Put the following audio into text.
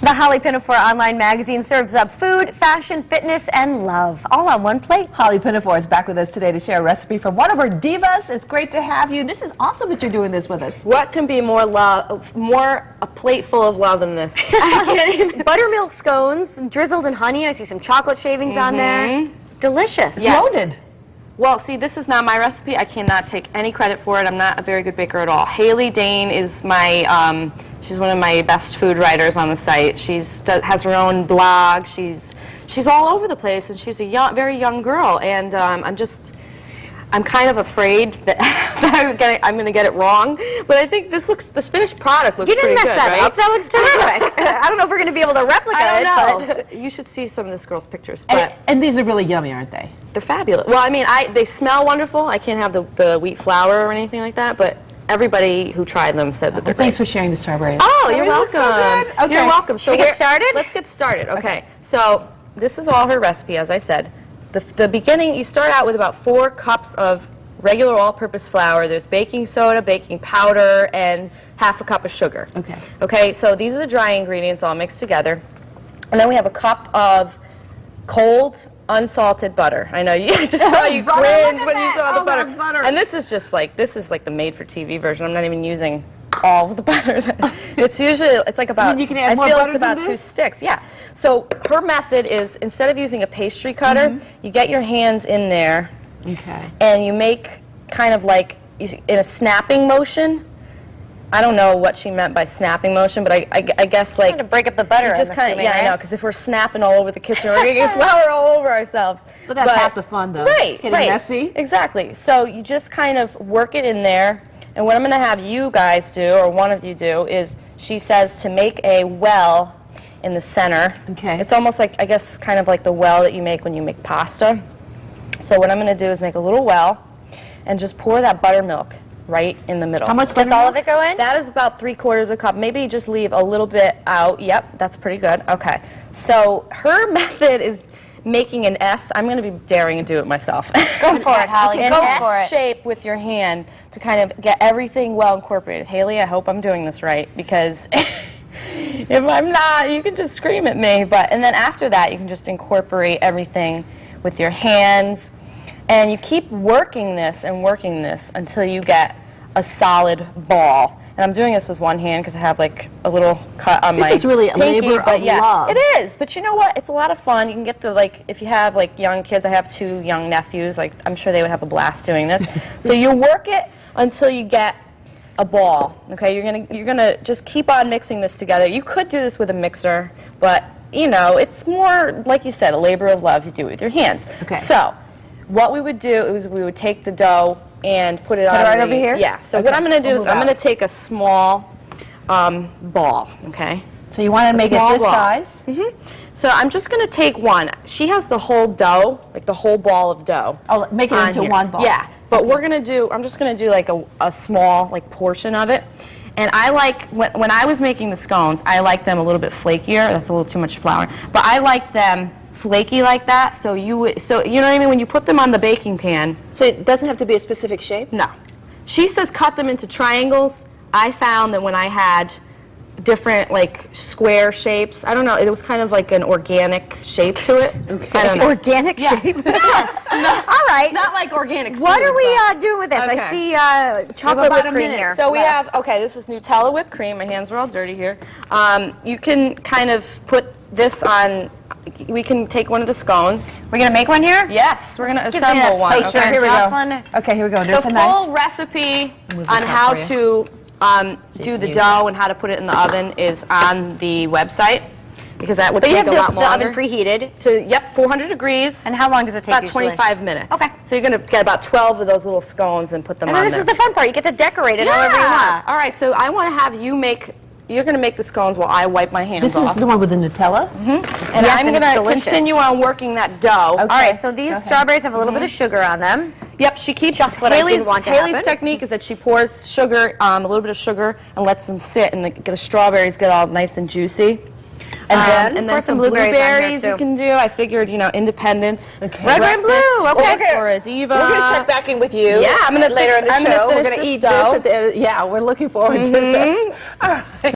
The Holly Pinafore online magazine serves up food, fashion, fitness, and love, all on one plate. Holly Pinafore is back with us today to share a recipe from one of our divas. It's great to have you. This is awesome that you're doing this with us. What can be more love, a plate full of love than this? Buttermilk scones, drizzled in honey. I see some chocolate shavings on there. Delicious. Yes. Loaded. Well, see, this is not my recipe. I cannot take any credit for it. I'm not a very good baker at all. Haley Dane is my, she's one of my best food writers on the site. She has her own blog. She's all over the place, and she's a very young girl. And I'm kind of afraid that I'm going to get it wrong. But I think this finished product looks pretty good, You didn't mess that right? up. That looks terrific. I don't know if we're going to be able to replicate I don't know. it. You should see some of this girl's pictures. But And these are really yummy, aren't they? they're fabulous. Well, I mean, they smell wonderful. I can't have the wheat flour or anything like that, but everybody who tried them said that they're Thanks great. for sharing the strawberry. Oh, you're These look welcome. so good. Okay. You're welcome. Should we get started? Let's get started. Okay. So this is all her recipe, as I said. The beginning, you start out with about 4 cups of regular all-purpose flour. There's baking soda, baking powder, and half a cup of sugar. Okay. Okay, so these are the dry ingredients all mixed together. And then we have a cup of cold, unsalted butter. I know, I just saw you cringe when you saw the butter. And this is just like, the made-for-TV version. I'm not even using all of the butter. It's like about, You can add more I feel butter it's about than 2 this? sticks. Yeah. So her method is, instead of using a pastry cutter, you get your hands in there, Okay. and you make kind of like in a snapping motion. I don't know what she meant by snapping motion, but I guess like Trying to break up the butter, just I'm kind of, assuming, yeah, I right? know, because if we're snapping all over the kitchen, we're getting flour all over ourselves. But that's half the fun, though. Right, Getting right. messy. Exactly. So you just kind of work it in there, and what I'm going to have you guys do, or one of you do, is she says to make a well in the center. Okay. It's almost like, I guess, kind of like the well that you make when you make pasta. So what I'm going to do is make a little well and just pour that buttermilk right in the middle. How much Does all of it go in? That is about 3/4 of the cup. Maybe just leave a little bit out. Yep, that's pretty good. Okay. So her method is making an S. I'm going to be daring to do it myself. Go for it, Holly. An Go S for it. shape with your hand to kind of get everything well incorporated. Haley, I hope I'm doing this right, because if I'm not, you can just scream at me. And then after that, you can just incorporate everything with your hands. And you keep working this until you get a solid ball. And I'm doing this with one hand because I have like a little cut on my This is really a pinky, labor but of yeah, love. It is, but you know what? It's a lot of fun. You can get if you have like young kids. I have 2 young nephews. Like, I'm sure they would have a blast doing this. So you work it until you get a ball. Okay, you're gonna just keep on mixing this together. You could do this with a mixer, but you know, it's more, like you said, a labor of love. You do it with your hands. Okay. So what we would do is we would take the dough and put it on right over here? Yeah. So Okay. what I'm going to do We'll is move I'm out. going to take a small ball. Okay. So you want to make it small this ball. size? So I'm just going to take one. She has the whole dough, like the whole ball of dough. Oh, make it on into here. one ball. Yeah. But I'm just going to do like a small like portion of it. And I like, when I was making the scones, I like them a little bit flakier. That's a little too much flour. But I liked them flaky like that. So you know what I mean? When you put them on the baking pan. So it doesn't have to be a specific shape? No. She says cut them into triangles. I found that when I had different like square shapes, I don't know, it was kind of like an organic shape to it. Okay. I don't know. Organic shape? Yes. All right. Not like organic What food, are we but- doing with this? Okay. I see chocolate about whipped a cream minute. here. So we have, okay, this is Nutella whipped cream. My hands are all dirty here. You can kind of put this on, we can take one of the scones. We're going to make one here? Yes, we're going to Give me that assemble one. plate Okay. there, Here we go. Jocelyn. Okay, here we go. The There's a knife. full recipe Move this on out how for to do the dough and how to put it in the oven is on the website, because that would But you take have a lot the longer. oven preheated. Yep, 400 degrees. And how long does it take About usually? 25 minutes. Okay. So you're going to get about 12 of those little scones and put them And on then this there. is the fun part. You get to decorate it however you Yeah. want. All right, so I want to have you you're going to make the scones while I wipe my hands This off. is the one with the Nutella? And Yes, I'm and going it's to delicious. continue on working that dough. Okay. All right, so Go these ahead. strawberries have a little bit of sugar on them. Yep, she keeps Just what I didn't want to Haley's happen. technique is that she pours sugar, a little bit of sugar, and lets them sit, and the strawberries get all nice and juicy. And pour then some some blueberries on here, blueberries too. you can do. I figured, Independence. Okay. Red, white, and blue. Okay. Or a diva. We're going to check back in with you. Yeah, I'm gonna later fix- in the I'm gonna show. We're finish going to this eat dough. this. Yeah, we're looking forward to this. All right.